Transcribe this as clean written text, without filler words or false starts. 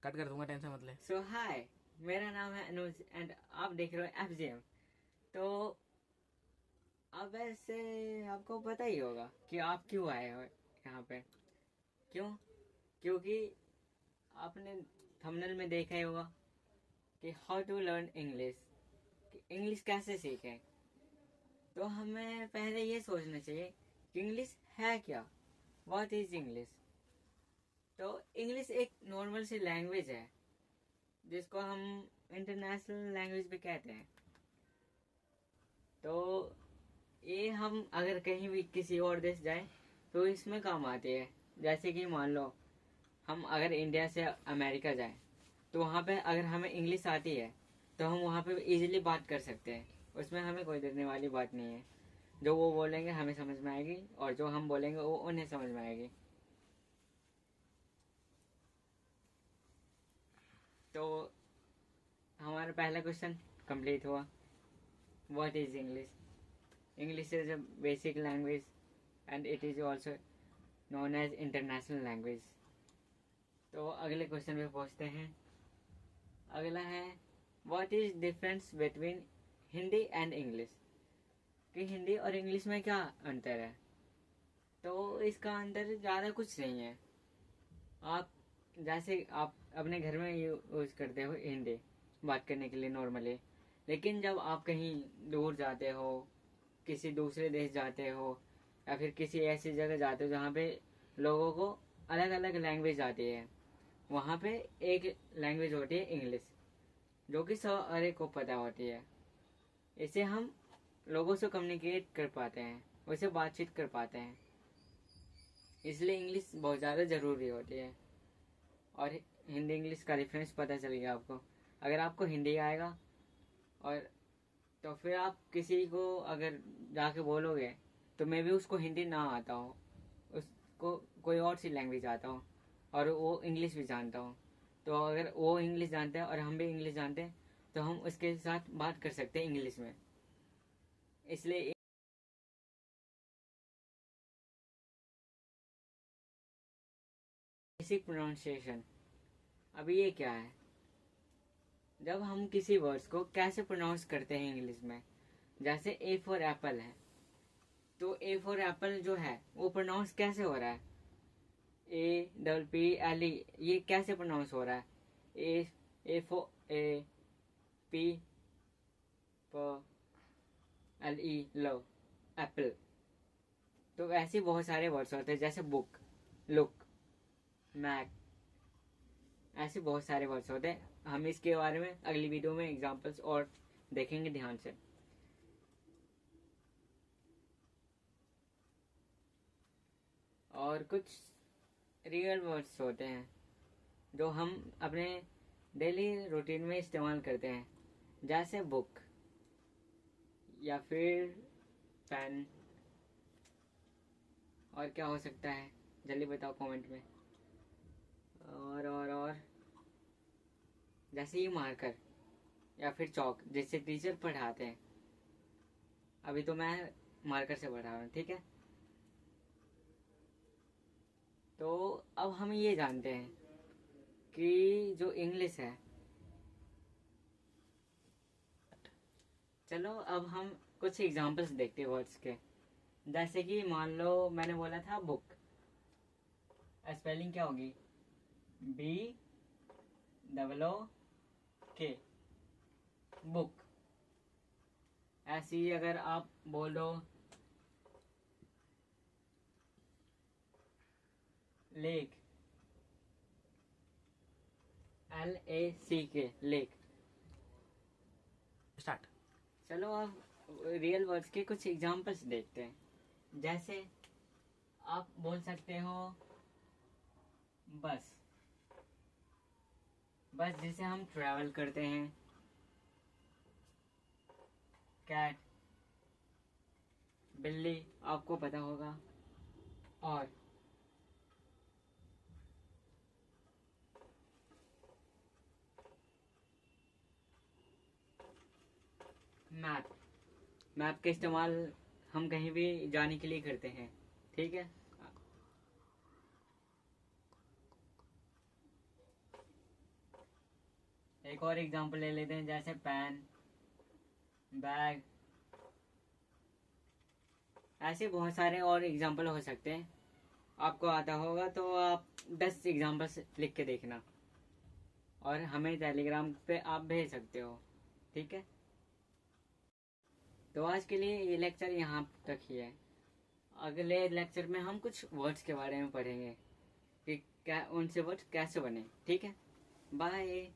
Cut कर दूंगा, tension मत ले। सो हाय, मेरा नाम है अनुज एंड आप देख रहे हो FGM। तो अब ऐसे आपको पता ही होगा कि आप क्यों आए हो यहाँ पे। क्यों? क्योंकि आपने थंबनेल में देखा ही होगा कि हाउ टू लर्न इंग्लिश, कि इंग्लिश कैसे सीखें। तो हमें पहले ये सोचना चाहिए कि इंग्लिश है क्या, व्हाट इज इंग्लिश। तो इंग्लिश एक नॉर्मल सी लैंग्वेज है जिसको हम इंटरनेशनल लैंग्वेज भी कहते हैं। तो ये हम अगर कहीं भी किसी और देश जाए तो इसमें काम आती है। जैसे कि मान लो हम अगर इंडिया से अमेरिका जाए तो वहाँ पे अगर हमें इंग्लिश आती है तो हम वहाँ पे इजीली बात कर सकते हैं। उसमें हमें कोई डरने वाली बात नहीं है। जो वो बोलेंगे हमें समझ में आएगी और जो हम बोलेंगे वो उन्हें समझ में आएगी। तो हमारा पहला क्वेश्चन कंप्लीट हुआ, what is English. English is a basic language and it is also known as international language. तो अगले क्वेश्चन पे पहुंचते हैं। अगला है, what is difference between Hindi and English, कि हिंदी और इंग्लिश में क्या अंतर है। तो इसका अंतर ज़्यादा कुछ नहीं है। आप जैसे आप अपने घर में यूज करते हो हिंदी बात करने के लिए नॉर्मली, लेकिन जब आप कहीं दूर जाते हो, किसी दूसरे देश जाते हो या फिर किसी ऐसी जगह जाते हो जहाँ पे लोगों को अलग अलग लैंग्वेज आती है, वहाँ पे एक लैंग्वेज होती है इंग्लिश, जो कि सारे को पता होती है। इसे हम लोगों से कम्युनिकेट कर पाते हैं, उससे बातचीत कर पाते हैं। इसलिए इंग्लिश बहुत ज़्यादा ज़रूरी होती है। और हिंदी इंग्लिश का डिफरेंस पता चल गया आपको। अगर आपको हिंदी आएगा और तो फिर आप किसी को अगर जाके बोलोगे तो मे भी उसको हिंदी ना आता हो, उसको कोई और सी लैंग्वेज आता हो और वो इंग्लिश भी जानता हो। तो अगर वो इंग्लिश जानते हैं और हम भी इंग्लिश जानते हैं तो हम उसके साथ बात कर सकते हैं इंग्लिश में। इसलिए बेसिक प्रोनाउंसिएशन। अब ये क्या है, जब हम किसी वर्ड्स को कैसे प्रोनाउंस करते हैं इंग्लिश में। जैसे ए फॉर एप्पल है, तो ए फॉर एप्पल जो है वो प्रोनाउंस कैसे हो रहा है, APPLE, ये कैसे प्रोनाउंस हो रहा है। A for A P LE low, Apple. तो ऐसे बहुत सारे वर्ड्स होते हैं जैसे बुक, लुक, मैक, ऐसे बहुत सारे वर्ड्स होते हैं। हम इसके बारे में अगली वीडियो में एग्जांपल्स और देखेंगे ध्यान से। और कुछ रियल वर्ड्स होते हैं जो हम अपने डेली रूटीन में इस्तेमाल करते हैं, जैसे बुक या फिर पेन। और क्या हो सकता है, जल्दी बताओ कमेंट में। और जैसे ये मार्कर या फिर चौक जिससे टीचर पढ़ाते हैं। अभी तो मैं मार्कर से पढ़ा रहा हूँ, ठीक है। तो अब हम ये जानते हैं कि जो इंग्लिश है, चलो अब हम कुछ एग्जांपल्स देखते हैं वर्ड्स के। जैसे कि मान लो मैंने बोला था बुक, स्पेलिंग क्या होगी, BOOK, बुक। ऐसे ही अगर आप बोलो लेक, LACK, लेक। स्टार्ट। चलो अब रियल वर्ड्स के कुछ एग्जांपल्स देखते हैं। जैसे आप बोल सकते हो बस, बस जिसे हम ट्रैवल करते हैं। कैट, बिल्ली, आपको पता होगा। और मैप, मैप का इस्तेमाल हम कहीं भी जाने के लिए करते हैं, ठीक है। एक और एग्जांपल ले लेते हैं, जैसे पेन, बैग, ऐसे बहुत सारे और एग्जांपल हो सकते हैं। आपको आता होगा तो आप 10 एग्जांपल्स लिख के देखना और हमें टेलीग्राम पे आप भेज सकते हो, ठीक है। तो आज के लिए ये लेक्चर यहाँ तक ही है। अगले लेक्चर में हम कुछ वर्ड्स के बारे में पढ़ेंगे कि क्या उनसे वर्ड्स कैसे बने, ठीक है। बाय।